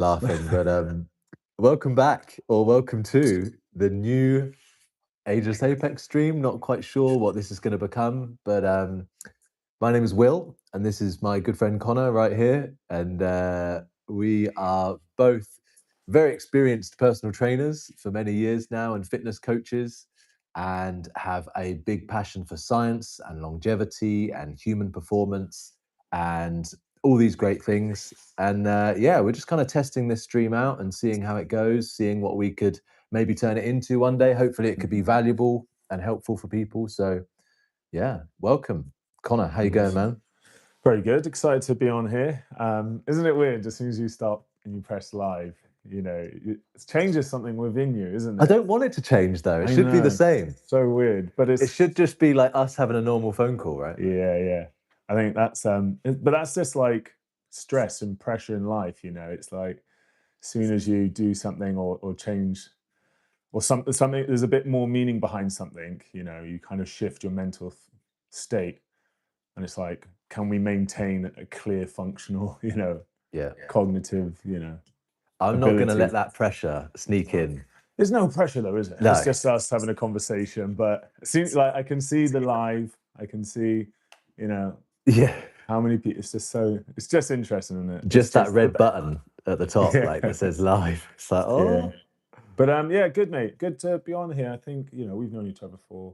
laughing. But welcome back, or welcome to the new Ageless Apex stream. Not quite sure what this is going to become, but my name is Will, and this is my good friend Connor right here. And we are both very experienced personal trainers for many years now and fitness coaches, and have a big passion for science and longevity and human performance and all these great things. And yeah, we're just kind of testing this stream out and seeing how it goes, seeing what we could maybe turn it into one day. Hopefully it could be valuable and helpful for people. So yeah, welcome. Connor, how you going, man? Very good. Excited to be on here. Isn't it weird? As soon as you start and you press live, it changes something within you, isn't it? I don't want it to change though. It should be the same. So weird, but It should just be like us having a normal phone call, right? Yeah. I think that's but that's just like stress and pressure in life. It's like as soon as you do something or change or something, there's a bit more meaning behind something. You kind of shift your mental state, and it's like, can we maintain a clear, functional, Yeah. cognitive, I'm not going to ability? let that pressure sneak in. There's no pressure though, is it? No. It's just us having a conversation. But it seems like I can see the live. I can see, Yeah. how many people. It's just interesting, isn't it? Just that red button at the top, Yeah. like that says live. It's like, oh. Yeah. But yeah, good mate. Good to be on here. I think, we've known each other for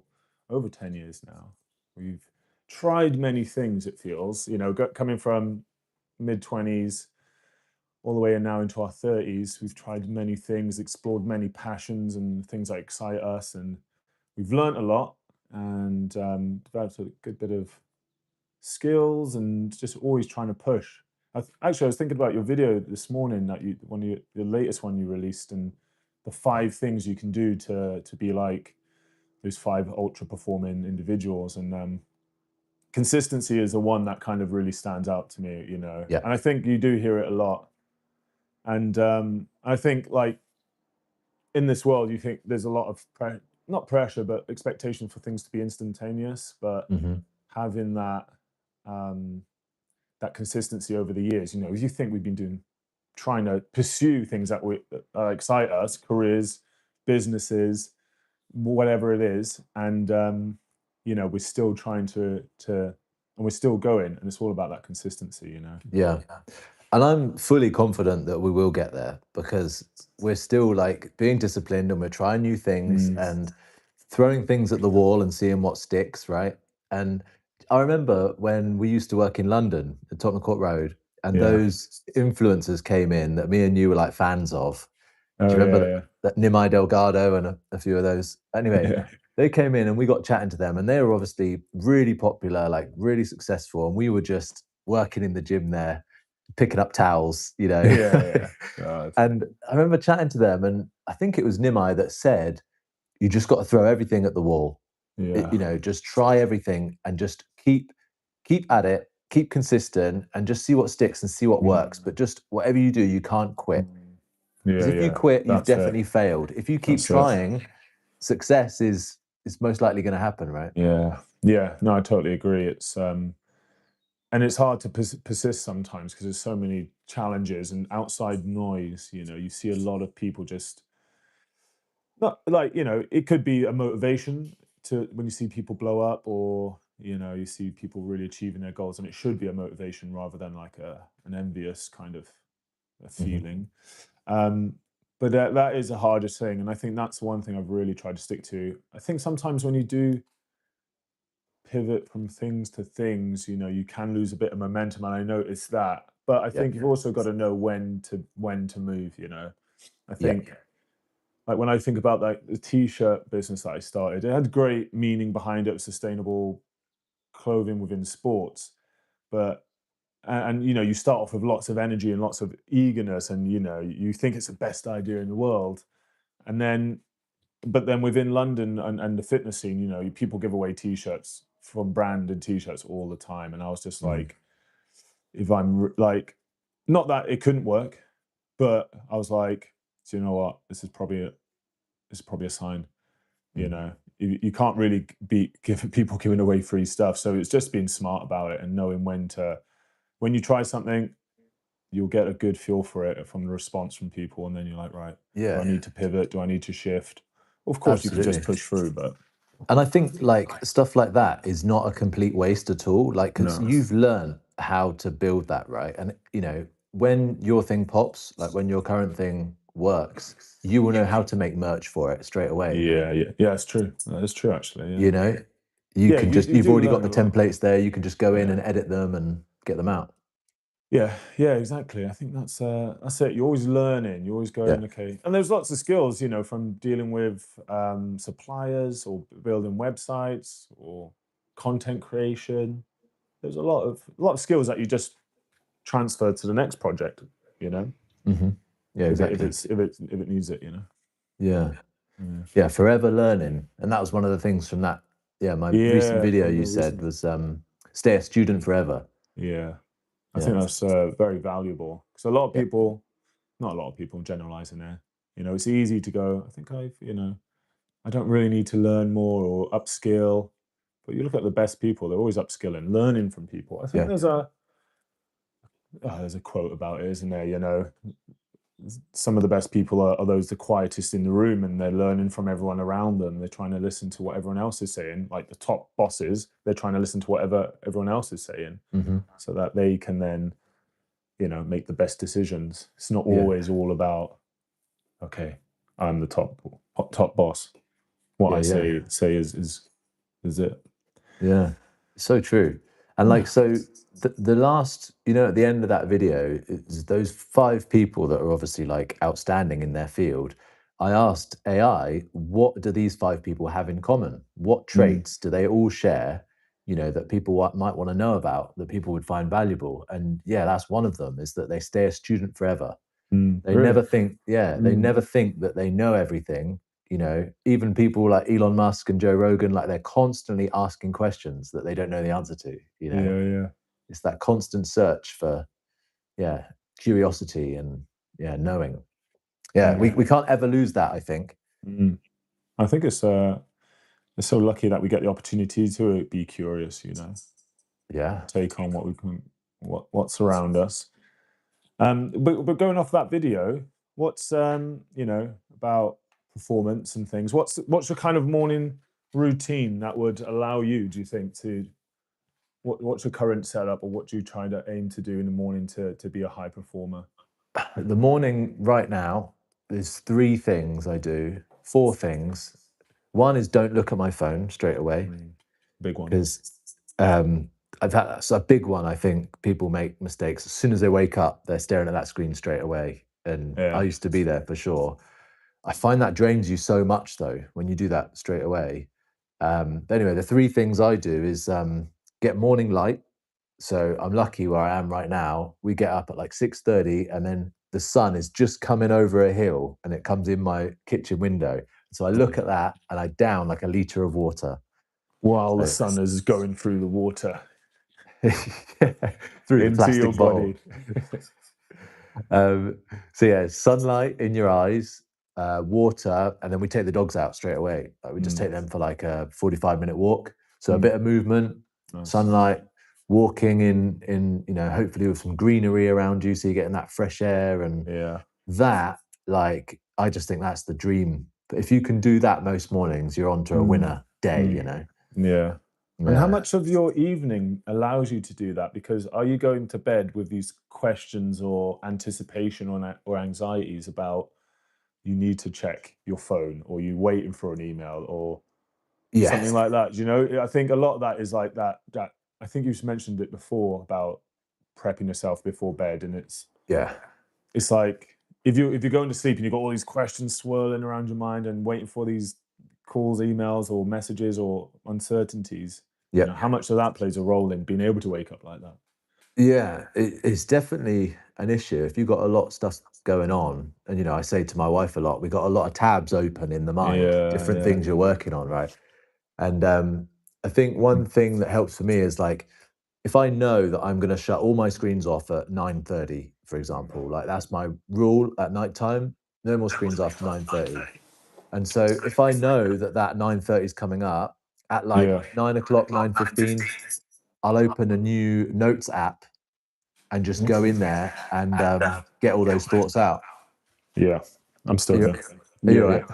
over 10 years now. We've tried many things, it feels, coming from mid-20s all the way and now into our 30s. We've tried many things, explored many passions and things that excite us, and we've learned a lot and developed a good bit of skills and just always trying to push. Actually, I was thinking about your video this morning, that the latest one you released, and the 5 things you can do to be like those 5 ultra performing individuals. And consistency is the one that kind of really stands out to me, Yeah. And I think you do hear it a lot. And I think, like, in this world, you think there's a lot of not pressure, but expectation for things to be instantaneous. But having that that consistency over the years, if you think we've been trying to pursue things that excite us, careers, businesses, whatever it is, and we're still trying to and we're still going, and it's all about that consistency. Yeah. And I'm fully confident that we will get there, because we're still like being disciplined and we're trying new things and throwing things at the wall and seeing what sticks, right? And I remember when we used to work in London at Tottenham Court Road, and those influencers came in that me and you were like fans of. Do you remember that Nimai Delgado and a few of those? Anyway, they came in and we got chatting to them, and they were obviously really popular, like really successful. And we were just working in the gym there, picking up towels, Yeah. And I remember chatting to them, and I think it was Nimai that said, you just got to throw everything at the wall. Just try everything and just keep at it, keep consistent, and just see what sticks and see what works. But just whatever you do, you can't quit. Because if you quit, you've definitely failed. If you keep trying, success is most likely going to happen, right? Yeah. No, I totally agree. It's and it's hard to persist sometimes because there's so many challenges and outside noise. You see a lot of people just not like, it could be a motivation to when you see people blow up, or you see people really achieving their goals, and it should be a motivation rather than like an envious kind of a feeling. But that is the hardest thing, and I think that's one thing I've really tried to stick to. I think sometimes when you do pivot from things to things, you can lose a bit of momentum, and I noticed that. But I think you've also got to know when to move. I think, like, when I think about like the t-shirt business that I started, it had great meaning behind it of sustainable clothing within sports, but and you start off with lots of energy and lots of eagerness, and you think it's the best idea in the world, and then but then within London and the fitness scene, people give away t-shirts from branded t-shirts all the time, and I was just like, if I'm like, not that it couldn't work, but I was like, do you know what, this is probably a sign. You can't really be people giving away free stuff, so it's just being smart about it and knowing when you try something, you'll get a good feel for it from the response from people, and then you're like, right, do I Yeah, need to pivot? Do I need to shift? Of course, you can just absolutely. push through, but And I think like stuff like that is not a complete waste at all. Like, because no. you've learned how to build that, right? And when your thing pops, like when your current thing works, you will know how to make merch for it straight away. Yeah, yeah, yeah. It's true. That is true, actually. Yeah, You know, you yeah. can just You you've do already got learn the a lot. templates there. You can just go in Yeah. and edit them and get them out. Yeah, yeah, exactly. I think that's it. You're always learning. You're always Yeah. going, okay. And there's lots of skills, from dealing with suppliers or building websites or content creation. There's a lot of skills that you just transfer to the next project. You know, Hmm. Yeah, if exactly. it needs it. Yeah. Yeah, Yeah, forever learning. And that was one of the things from that. Yeah, my recent yeah. video From you the said recent, was stay a student forever. yeah. I Yeah. think that's very valuable because a lot of Yeah. people, not a lot of people, generalizing there. It's easy to go. I think I don't really need to learn more or upskill. But you look at the best people; they're always upskilling, learning from people. I think Yeah. there's a quote about it, isn't there? Some of the best people are those the quietest in the room, and they're learning from everyone around them. They're trying to listen to what everyone else is saying. Like the top bosses, they're trying to listen to whatever everyone else is saying, Hmm. so that they can then make the best decisions. It's not Yeah. always all about, okay, I'm the top boss. What Yeah. I Yeah. say is it. Yeah. So true. And Yeah. like, so the last, at the end of that video, is those five people that are obviously like outstanding in their field. I asked AI, what do these five people have in common? What Mm, traits do they all share, that people might want to know about, that people would find valuable? And yeah, that's one of them, is that they stay a student forever. They really? never think, yeah, they Mm, never think that they know everything. Even people like Elon Musk and Joe Rogan, like they're constantly asking questions that they don't know the answer to. yeah, yeah, It's that constant search for, yeah, curiosity and yeah, knowing. Yeah, we, yeah. we can't ever lose that, I think. Mm. I think it's so lucky that we get the opportunity to be curious, Yeah. take on what's around us. But going off that video, what's about performance and things? What's your kind of morning routine that would allow you, do you think, to what's your current setup, or what do you try to aim to do in the morning to be a high performer? The morning right now, there's three things I do, four things. One is don't look at my phone straight away. Mm. Big one. Because I've had that's a big one. I think people make mistakes as soon as they wake up, they're staring at that screen straight away. And I Yeah. used to be there for sure. I find that drains you so much though when you do that straight away. But anyway, the three things I do is get morning light. So I'm lucky where I am right now. We get up at like 6:30, and then the sun is just coming over a hill, and it comes in my kitchen window. So I look Mm. at that, and I down like a liter of water. While the So sun is going through the water through the into your plastic bottle. body. Um, so yeah, sunlight in your eyes, water, and then we take the dogs out straight away. Like we just Mm, take them for like a 45-minute walk. So a mm, bit of movement, nice. sunlight, walking in hopefully with some greenery around you, so you're getting that fresh air and Yeah. that. Like I just think that's the dream. But if you can do that most mornings, you're on to a Mm, winner day. mm, yeah. And how Yeah, much of your evening allows you to do that? Because are you going to bed with these questions or anticipation or anxieties about you need to check your phone, or you waiting for an email or something yes, like that? I think a lot of that is like that I think you've mentioned it before about prepping yourself before bed, and yeah, it's like if you're going to sleep and you've got all these questions swirling around your mind and waiting for these calls, emails, or messages or uncertainties, yeah. how much of that plays a role in being able to wake up like that? Yeah, it's definitely an issue if you've got a lot of stuff going on. And I say to my wife a lot, we got a lot of tabs open in the mind, Yeah, different yeah. things you're working on, right? And I think one thing that helps for me is like if I know that I'm going to shut all my screens off at 9:30, for example, like that's my rule at nighttime, no more screens after 9:30. And so if I know that 9:30 is coming up at like Yeah. 9 o'clock, 9:15, I'll open a new notes app and just go in there and get all those thoughts out. Yeah, I'm still Are here. you Yeah, all right?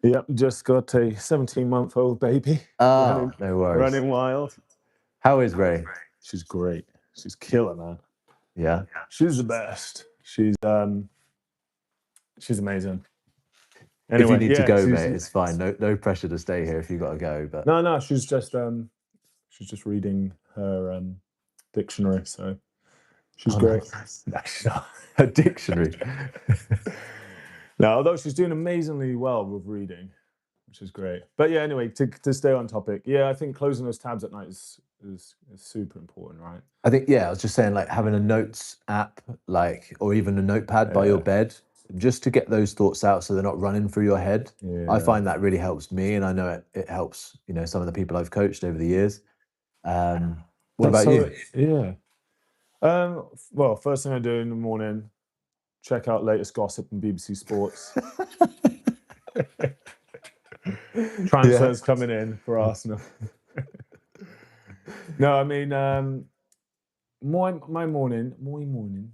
Yep, just got a 17-month-old baby Oh, no worries. running wild. How is Ray? She's great. She's killer, man. Yeah. She's the best. She's amazing. If you Anyway, need to yeah, go, mate, it's fine. No pressure to stay here if you got to go. But no, she's just reading her dictionary, so she's great. nice. No, she's not. A dictionary. No, although she's doing amazingly well with reading, which is great. But yeah, anyway, to stay on topic, yeah, I think closing those tabs at night is super important, right? I think, yeah, I was just saying, like having a notes app, like, or even a notepad by your Yeah. bed, just to get those thoughts out so they're not running through your head. I Yeah. find that really helps me, and I know it helps, some of the people I've coached over the years. What about you? Yeah. Well, first thing I do in the morning, check out latest gossip on BBC Sports. Transfers coming in for Arsenal. No, I mean, my morning.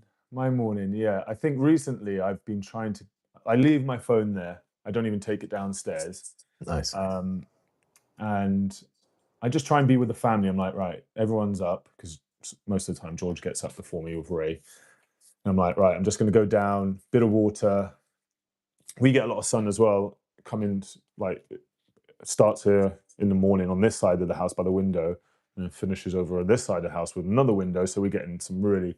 Yeah, I think recently I've been trying to. I leave my phone there. I don't even take it downstairs. Nice. And I just try and be with the family. I'm like, right, everyone's up because most of the time George gets up before me with Ray. And I'm like, right, I'm just going to go down, bit of water. We get a lot of sun as well. Coming like starts here in the morning on this side of the house by the window, and then finishes over on this side of the house with another window. So we're getting some really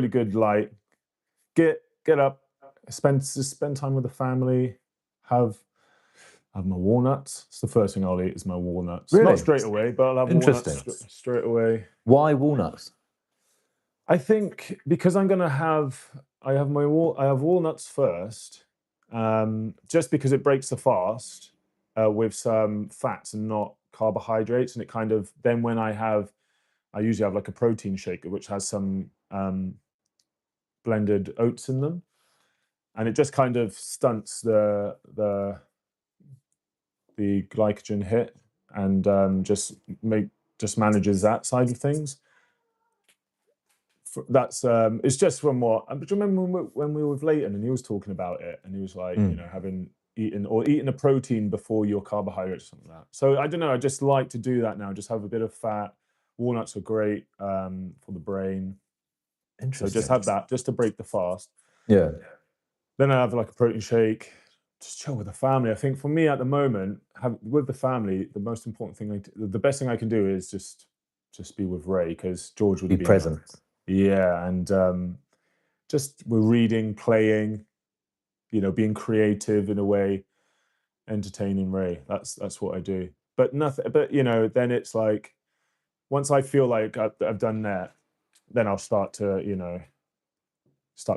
good light. Get up, spend time with the family, have my walnuts. It's the first thing I'll eat is my walnuts. Really? Not straight away, but I'll have Interesting. walnuts straight away. Why walnuts? I think because I have walnuts first, just because it breaks the fast with some fats and not carbohydrates, and it kind of then when I usually have like a protein shaker which has some blended oats in them, and it just kind of stunts the glycogen hit and just manages that side of things. That's it's just from what do you remember when we were with Leighton and he was talking about it and he was like, having eating a protein before your carbohydrates or something like that. So I don't know, I just like to do that now, just have a bit of fat. Walnuts are great for the brain. Interesting. So just have that just to break the fast. Yeah. Then I have like a protein shake, just chill with the family. I think for me at the moment, with the family, the most important thing, the best thing I can do is just be with Ray, because George would Be have been present. Yeah, and just we're reading, playing, being creative in a way, entertaining Ray. That's what I do. But nothing. But then it's like once I feel like I've done that, then I'll start to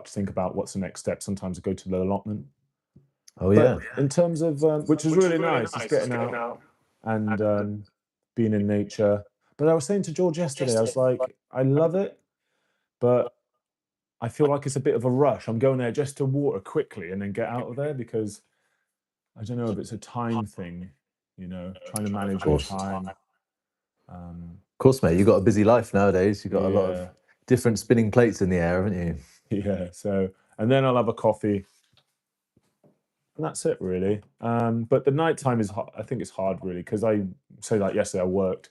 think about what's the next step. Sometimes I go to the allotment. Oh yeah. But in terms of which is really nice, it's getting out and being in nature. But I was saying to George yesterday, I was like, I love it, but I feel like it's a bit of a rush. I'm going there just to water quickly and then get out of there because I don't know if it's a time thing, trying to manage your time. Of course, mate. You've got a busy life nowadays. You've got a lot of Yeah, different spinning plates in the air, haven't you? yeah. So, and then I'll have a coffee, and that's it really. But the nighttime is, I think it's hard really because I say like yesterday I worked.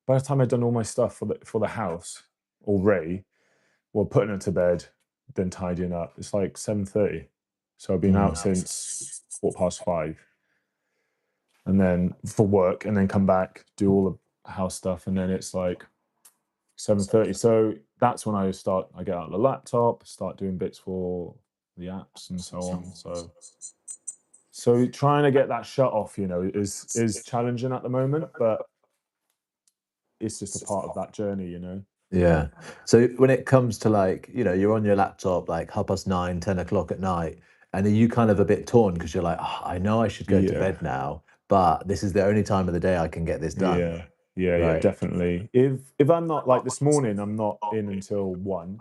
By the time I'd done all my stuff for the house already, well, putting her to bed, then tidying up, it's like 7:30. So I've been out since 5:15, and then for work, and then come back, do all the house stuff, and then it's like 7:30. So that's when I get out the laptop, start doing bits for the apps and so on. So trying to get that shut off, is challenging at the moment, but it's just a part of that journey. Yeah. So when it comes to like, you're on your laptop like 9:30, 10 o'clock at night, and are you kind of a bit torn because you're like, "Oh, I know I should go to Yeah. bed now, but this is the only time of the day I can get this done." Yeah, Right. definitely. If I'm not like this morning, I'm not in until 1,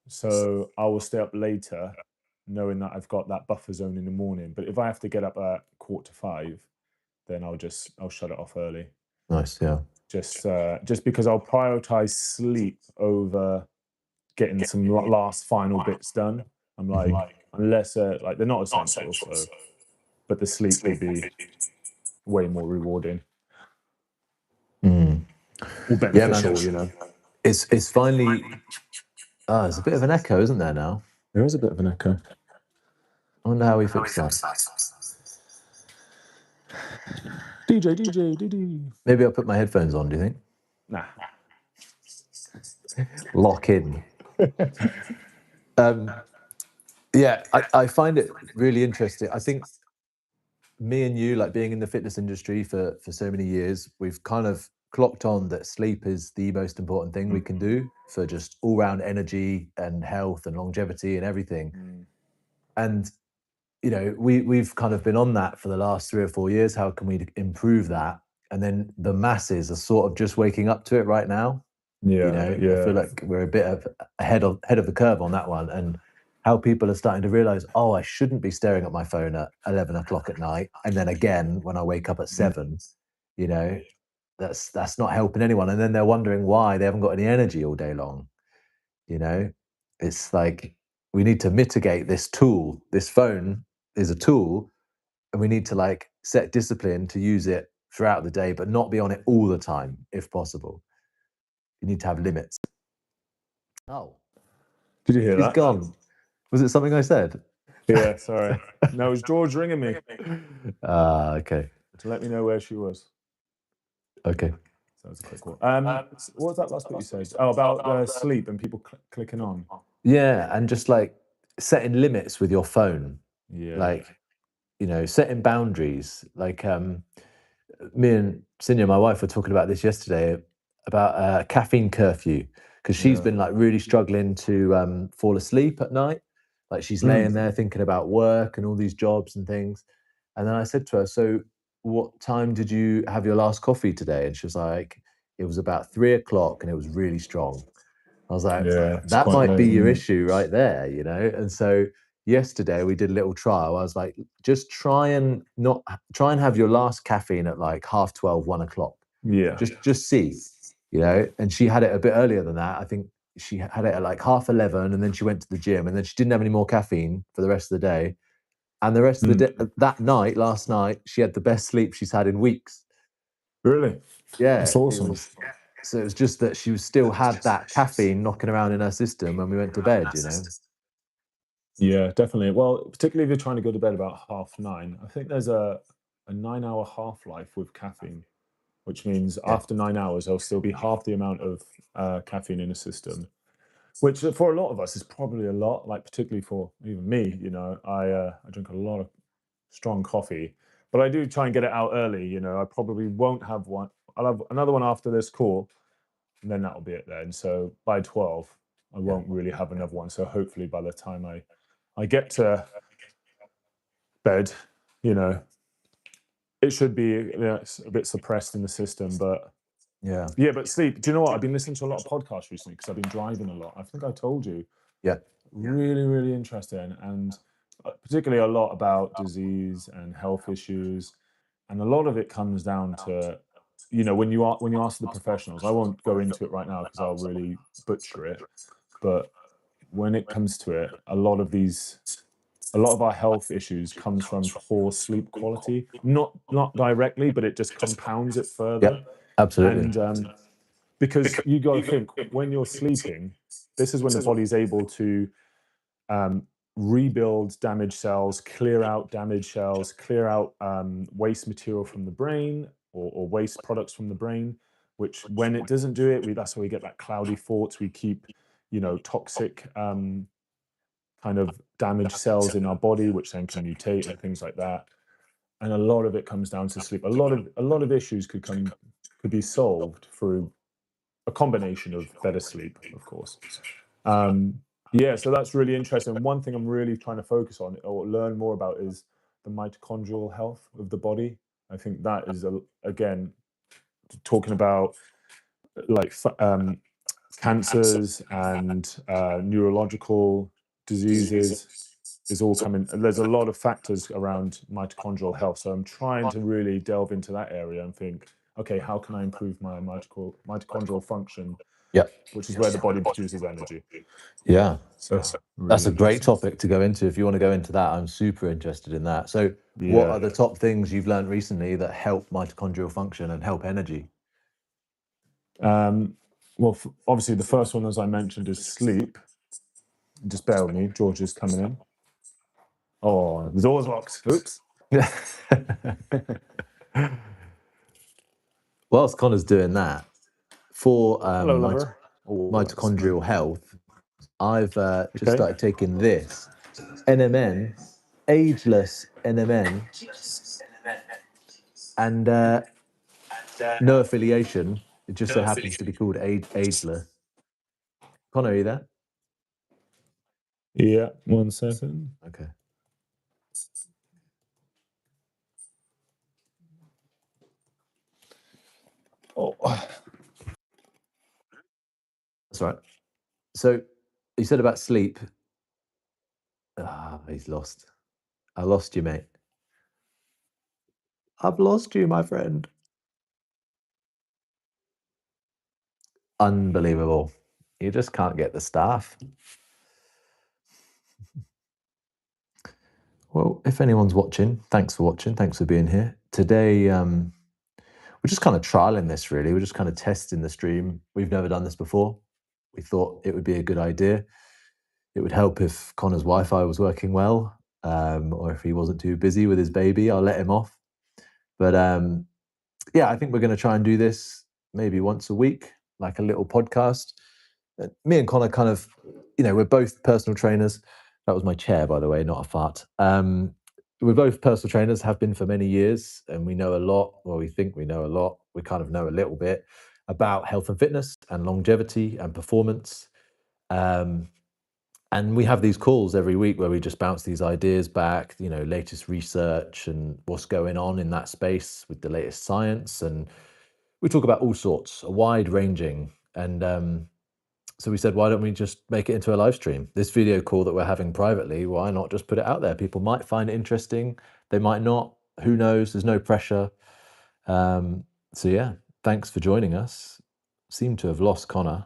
so I will stay up later, knowing that I've got that buffer zone in the morning. But if I have to get up at 4:45, then I'll shut it off early. Nice. Yeah. just because I'll prioritize sleep over getting some last final bits done. I'm like, unless like they're not essential, so but the sleep will be way more rewarding or Yeah, man. beneficial, you know. It's finally. There's a bit of an echo, isn't there now? There is a bit of an echo. I wonder how we fix that. DJ. Maybe I'll put my headphones on. Do you think? Nah. Lock in. Yeah, I find it really interesting. I think me and you, like being in the fitness industry for so many years, we've kind of clocked on that sleep is the most important thing we can do for just all round energy and health and longevity and everything. And you know, we've kind of been on that for the last 3 or 4 years. How can we improve that? And then the masses are sort of just waking up to it right now. You Yeah, know, I feel yeah. like we're a bit of ahead of the curve on that one, and how people are starting to realize, oh, I shouldn't be staring at my phone at 11 o'clock at night, and then again when I wake up at 7. You know, that's not helping anyone. And then they're wondering why they haven't got any energy all day long. You know, it's like we need to mitigate this tool. This phone is a tool, and we need to like set discipline to use it throughout the day, but not be on it all the time if possible. You need to have limits. Oh, Did you hear he's that? gone. Was it something I said? Yeah, sorry. No, it was George ringing me Okay. to let me know where she was. Okay. So that was a quick one. What was that last bit you said? Oh, about sleep and people clicking on. Yeah, and just like setting limits with your phone, Yeah. like, you know, setting boundaries. Like, me and Sinya, my wife, were talking about this yesterday about caffeine curfew because she's Yeah. been like really struggling to fall asleep at night. Like she's laying there thinking about work and all these jobs and things. And then I said to her, "So, what time did you have your last coffee today?" And she was like, "It was about 3 o'clock, and it was really strong." I was like, Yeah, it's "That quite might late, be your isn't it? issue right there, you know." And so yesterday we did a little trial. I was like, "Just try and have your last caffeine at like half 12, 1 o'clock. Yeah. Just see, you know." And she had it a bit earlier than that. I think she had it at like half 11, and then she went to the gym, and then she didn't have any more caffeine for the rest of the day. And the rest of the day, that night, last night, she had the best sleep she's had in weeks. Really? Yeah, That's it awesome. was. So it was just that she was still had that caffeine knocking around in her system when we went to bed. You know. Yeah, definitely. Well, particularly if you're trying to go to bed about 9:30, I think there's a 9-hour half life with caffeine, which means Yeah. after 9 hours, there'll still be half the amount of caffeine in the system, which for a lot of us is probably a lot. Like particularly for even me, you know, I drink a lot of strong coffee, but I do try and get it out early. You know, I probably won't have one. I'll have another one after this call, and then that'll be it then. So by 12, I Yeah. won't really have another one. So hopefully by the time I get to bed, you know, it should be, you know, it's a bit suppressed in the system. But Yeah. yeah, but sleep. Do you know what? I've been listening to a lot of podcasts recently because I've been driving a lot. I think I told you. Yeah. Really, really interesting, and particularly a lot about disease and health issues, and a lot of it comes down to, you know, when you ask the professionals. I won't go into it right now because I'll really butcher it, but when it comes to it, a lot of our health issues comes from poor sleep quality. Not directly, but it just compounds it further. Yeah. Absolutely. And because you got to think when you're sleeping, this is when the body's able to um, rebuild damaged cells, clear out damaged cells, clear out waste material from the brain or waste products from the brain. Which, when it doesn't do it, that's where we get that cloudy thoughts. We keep, you know, toxic kind of damaged cells in our body, which then can mutate and things like that. And a lot of it comes down to sleep. A lot of issues could be solved through a combination of better sleep, of course. Yeah, so that's really interesting. One thing I'm really trying to focus on or learn more about is the mitochondrial health of the body. I think that is again talking about like cancers and neurological diseases is all coming. There's a lot of factors around mitochondrial health, so I'm trying to really delve into that area and think okay, how can I improve my mitochondrial function, Yeah. which is where the body produces energy. Yeah. So That's really a great interesting. topic to go into. If you want to go into that, I'm super interested in that. So, what are the top things you've learned recently that help mitochondrial function and help energy? Well, obviously, the first one, as I mentioned, is sleep. Just bear with me. George is coming in. Oh, the door's locked. Oops. Whilst Connor's doing that, for Hello, lover. Oh, mitochondrial health, I've just okay. started taking this NMN, Ageless NMN, and no affiliation. It just so happens to be called Ageless. Connor, are you there? Yeah, 1 second. Okay. Oh, That's right. So you said about sleep. Ah, he's lost. I lost you, mate. I've lost you, my friend. Unbelievable. You just can't get the staff. Well, if anyone's watching, thanks for watching. Thanks for being here. Today, we're just kind of trialing this, really. We're just kind of testing the stream. We've never done this before. We thought it would be a good idea. It would help if Connor's Wi-Fi was working well, or if he wasn't too busy with his baby, I'll let him off. But yeah, I think we're going to try and do this maybe once a week, like a little podcast. Me and Connor kind of, we're both personal trainers. That was my chair, by the way, not a fart. We're both personal trainers, have been for many years, and we know a lot, or we think we know a lot. We kind of know a little bit about health and fitness and longevity and performance. And we have these calls every week where we just bounce these ideas back, latest research and what's going on in that space with the latest science. And we talk about all sorts, a wide ranging. And so we said, why don't we just make it into a live stream? This video call that we're having privately, why not just put it out there? People might find it interesting. They might not. Who knows? There's no pressure. So yeah, thanks for joining us. Seem to have lost Connor.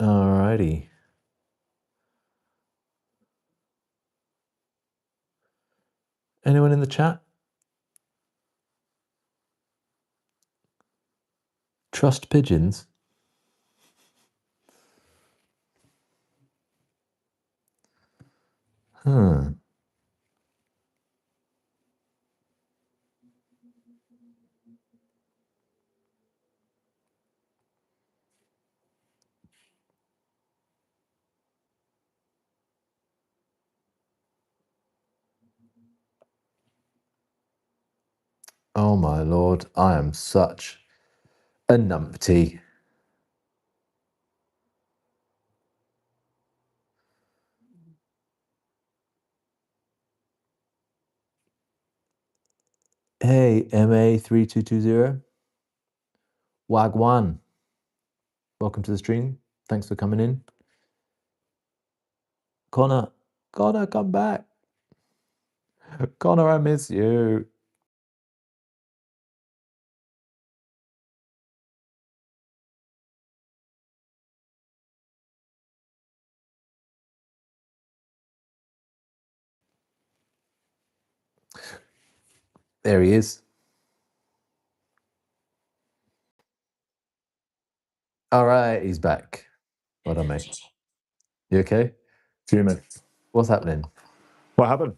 Alrighty. Anyone in the chat? Trust pigeons? Huh. Oh my lord, I am such a numpty. Hey, MA3220. Wagwan. Welcome to the stream. Thanks for coming in. Connor, come back. Connor, I miss you. There he is. All right, he's back. Well done, mate. You okay? fuming. What's happening? What happened?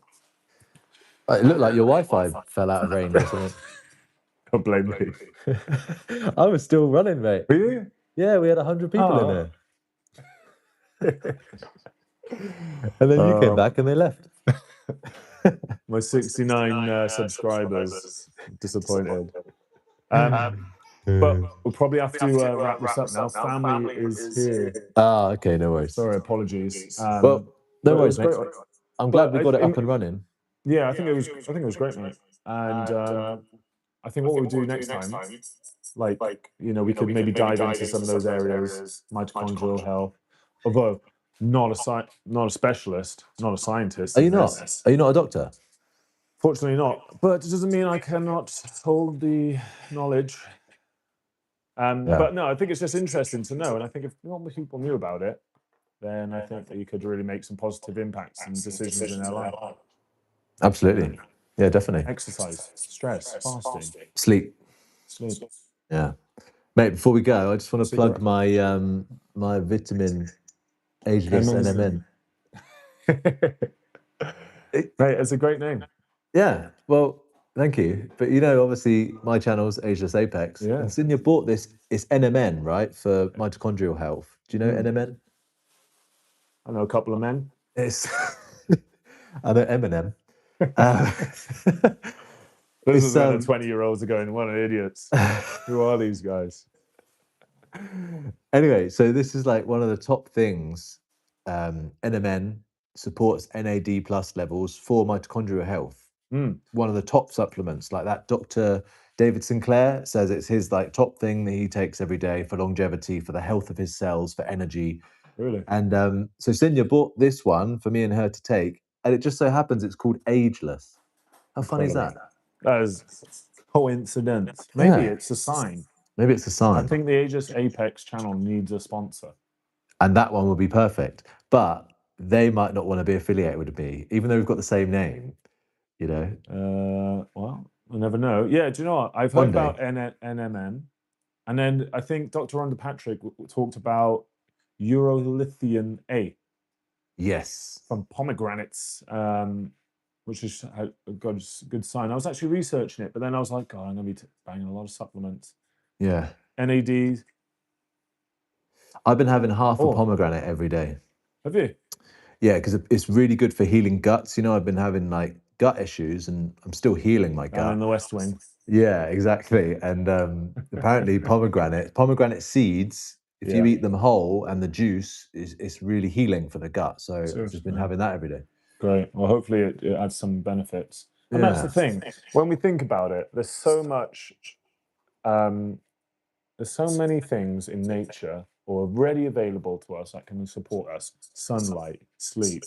It looked like your Wi-Fi fell out of range or something. Don't blame me. I was still running, mate. Were you? Yeah, we had 100 people in Oh. there. And then you came back and they left. My 69 subscribers disappointed. But we'll probably have to wrap this up now. Family is here. Ah, okay, no worries. Sorry, apologies. Well, no but it worries, was mate. great. I'm glad But we got it in- up and running. Yeah, I think it was great, mate. And I think what we do next time, like, we could maybe dive into some of those areas, mitochondrial health, although not a specialist, not a scientist Are in you not? this. Are you not a doctor? Fortunately not, but it doesn't mean I cannot hold the knowledge. Yeah, But no, I think it's just interesting to know. And I think if more people knew about it, then I think that you could really make some positive impacts and decisions in their life. absolutely. Yeah, definitely. Exercise, stress, fasting, Sleep. sleep, Yeah, mate. Before we go, I just want to plug cigarette. my my vitamin Ageless MSM. NMN. It- Mate, it's a great name. yeah. Well, thank you. But obviously, my channel's Ageless Apex, Yeah. and Sinya bought this. It's NMN, right, for mitochondrial health. Do you know Mm. NMN? I know a couple of men. It's I know Eminem. Uh, This is it's when the 20-year-olds are going, what are idiots? Who are these guys? anyway, so this is like one of the top things. NMN supports NAD plus levels for mitochondrial health. Mm, One of the top supplements, like that. Dr. David Sinclair says it's his like top thing that he takes every day for longevity, for the health of his cells, for energy. really? And so Sinya bought this one for me and her to take, and it just so happens it's called Ageless. How funny is Incredible. that? That is coincidence. Maybe Yeah, it's a sign. maybe it's a I sign. think the Aegis Apex channel needs a sponsor. And that one will be perfect. But they might not want to be affiliated with me, even though we've got the same name. You know, Well, I never know. Yeah, do you know what? I've heard one day. about NMN. And then I think Dr. Rhonda Patrick talked about Urolithium A Yes. from pomegranates, which is a good sign. I was actually researching it, but then I was like, God, I'm going to be banging a lot of supplements. Yeah. NADs. I've been having half a Oh, pomegranate every day. have you? Yeah, because it's really good for healing guts. I've been having like gut issues, and I'm still healing my Down in gut. the West Wing. Yeah, exactly. And apparently, pomegranate seeds, if you Yeah. eat them whole and the juice, it's really healing for the gut. So I've just Seriously, been man. having that every day. Great. Well, hopefully it adds some benefits. And that's the Yeah. thing. When we think about it, there's so much, there's so many things in nature already available to us that can support us. Sunlight, sleep,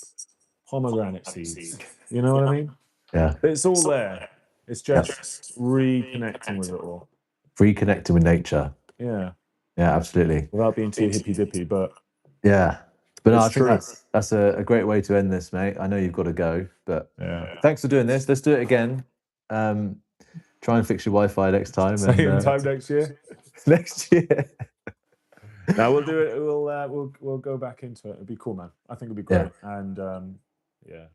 pomegranate seeds. You know what I mean? Yeah. It's all there. It's just reconnecting with it all. Reconnecting with nature. Yeah. Yeah, absolutely. Without being too hippy dippy, but Yeah. But no, it's I think true. that's a great way to end this, mate. I know you've got to go, but Yeah. thanks for doing this. Let's do it again. Try and fix your Wi-Fi next time, Same and time next year. next year. Now we'll do it. We'll go back into it. It'd be cool, man. I think it'd be Yeah. great. And yeah,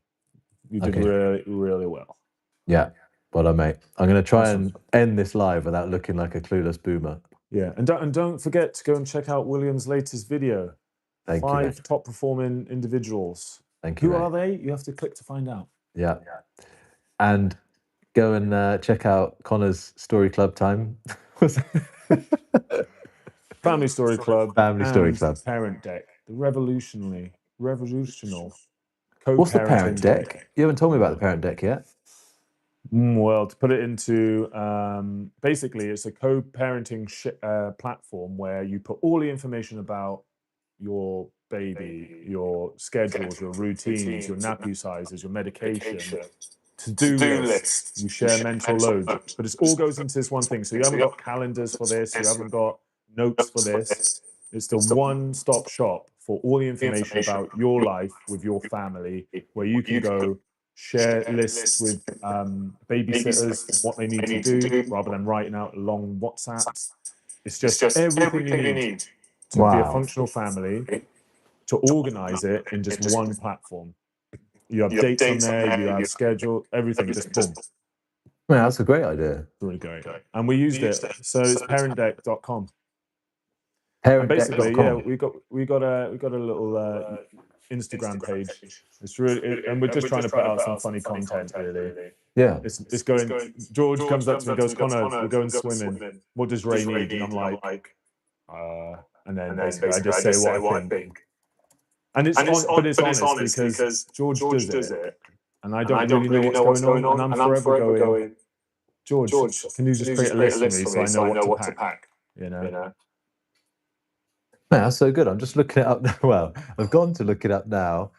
you did Okay. really, really well. Yeah. Well done, mate. I'm going to try Awesome. and end this live without looking like a clueless boomer. Yeah, and don't forget to go and check out William's latest video. Thank you, 5 mate. top performing individuals. Thank you, Who mate. are they? You have to click to find out. Yeah. And go and check out Connor's Story Club time. Family Story Club. Family Story and Club. Parent Deck. The revolutional What's the parent co-parenting deck? You haven't told me about the parent deck yet. Well, to put it into basically, it's a co-parenting platform where you put all the information about your baby, your schedules, your routines, your nappy sizes, your medication, to-do list. You share mental load, but it all goes into this one thing. So you haven't got calendars for this. You haven't got notes for this. It's the one-stop shop for all the information about your life with your family, where you can go share lists with babysitters, what they need to do, rather than writing out long WhatsApps. It's just everything you need to be a Wow. functional family, to organize it in just one platform. You have dates on there, you have schedule, everything, just boom. Man, that's a great idea. It's really great. And we used it. So it's parentdeck.com. And basically, yeah, Parentdeck.com. we got a little Instagram page. It's really, and we're just trying to put out some funny content, really. Yeah. It's going. George comes up to me and goes, "Connor, we're going swimming. What does Ray need?" And I'm like, and then basically I just say what I think. And it's but it's honest because George does it. and I don't really know what's going on, and I'm forever going, George, can you just create a list for me so I know what to pack? You know? Man, that's so good. I'm just looking it up now. Well, I've gone to look it up now.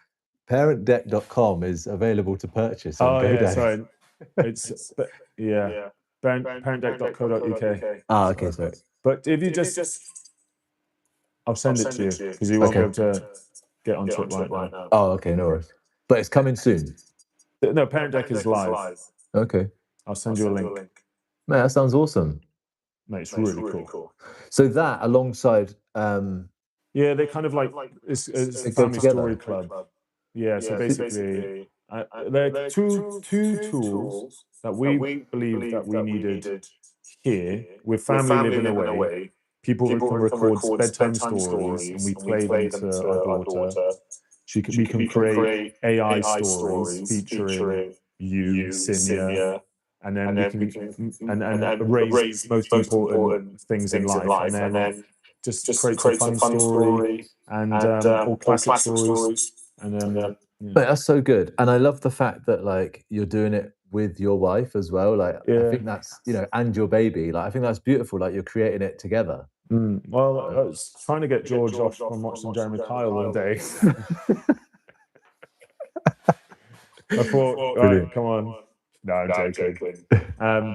Parentdeck.com is available to purchase on GoDaddy. Yeah, sorry. It's parentdeck.co.uk. Ah, okay, sorry. But if you just, I'll send it to you because you won't be able to get onto it right now. Oh, okay, no worries. But it's coming soon. No, Parent Deck is live. Okay. I'll send you a link. Man, that sounds awesome. Mate, it's really cool. So that alongside yeah, they kind of like it's a family story club. Yeah, so basically there are two tools that we believe that we needed here with family living away. People can record bedtime stories and we play them to our daughter. We can create AI stories featuring you, Sinya, and then we can and raise most important things in life, and then just creates a fun story and all classic stories, and then Mate, that's so good. And I love the fact that like you're doing it with your wife as well. Like I think that's, you know, and your baby. Like I think that's beautiful. Like you're creating it together. Well, I was trying to get George off from watching Jeremy Kyle all day. I thought, right, come on. No, I'm joking.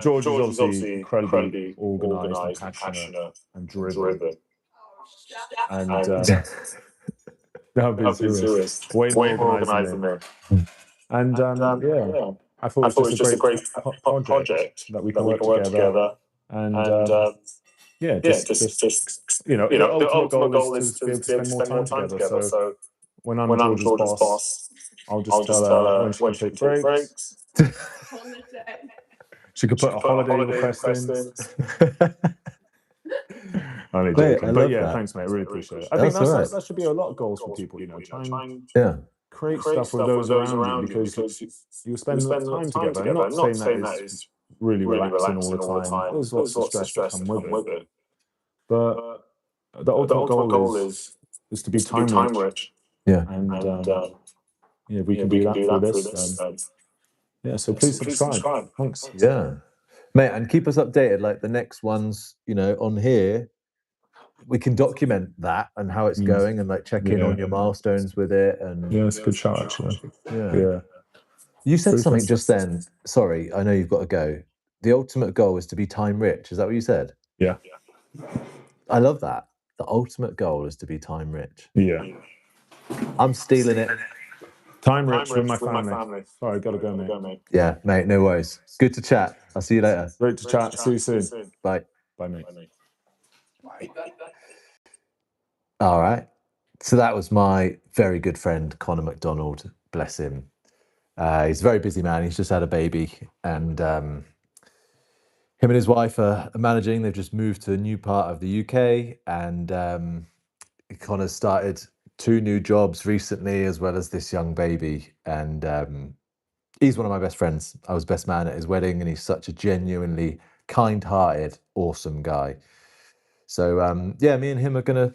George is obviously incredibly organised and passionate and driven. And no, I'm being serious. Way more organised than me. And yeah, I thought it was just a great project that we can work together. And yeah, just you know, the ultimate goal is to be able to spend more time together. So when I'm George's boss, I'll just tell her when she can take breaks. She could put a holiday request in. Only joking. But yeah, thanks, mate. I really appreciate it. I think that should be a lot of goals for people, you know, try and create stuff with those around you because you spend time together. I'm not saying that is really relaxing all the time. There's lots of stress that come with it. But the ultimate goal is to be time rich. Yeah. And yeah, we can do that through this. Yeah, so please subscribe. Thanks. Yeah. Mate, and keep us updated. Like the next ones, you know, on here, we can document that and how it's going and like check in on your milestones with it. And yeah, it's a good shot actually. Yeah. You said something just then. Sorry, I know you've got to go. The ultimate goal is to be time rich. Is that what you said? Yeah. I love that. The ultimate goal is to be time rich. Yeah. I'm stealing it. Time rich with my family. Sorry, gotta go, mate. Yeah, mate, no worries. Good to chat. I'll see you later. Great to chat. See you soon. Bye. Bye, mate. All right. So that was my very good friend, Connor McDonald. Bless him. He's a very busy man. He's just had a baby. And him and his wife are managing. They've just moved to a new part of the UK. And Connor started 2 new jobs recently, as well as this young baby. And he's one of my best friends. I was best man at his wedding, and he's such a genuinely kind-hearted, awesome guy. So yeah, me and him are gonna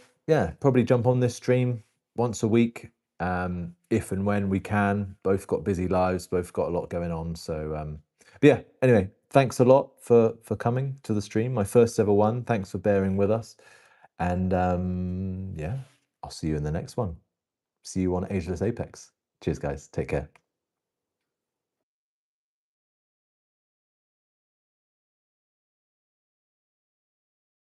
probably jump on this stream once a week, if and when we can. Both got busy lives, both got a lot going on. So but yeah, anyway, thanks a lot for coming to the stream. My first ever one. Thanks for bearing with us. And yeah, I'll see you in the next one. See you on Ageless Apex. Cheers, guys. Take care.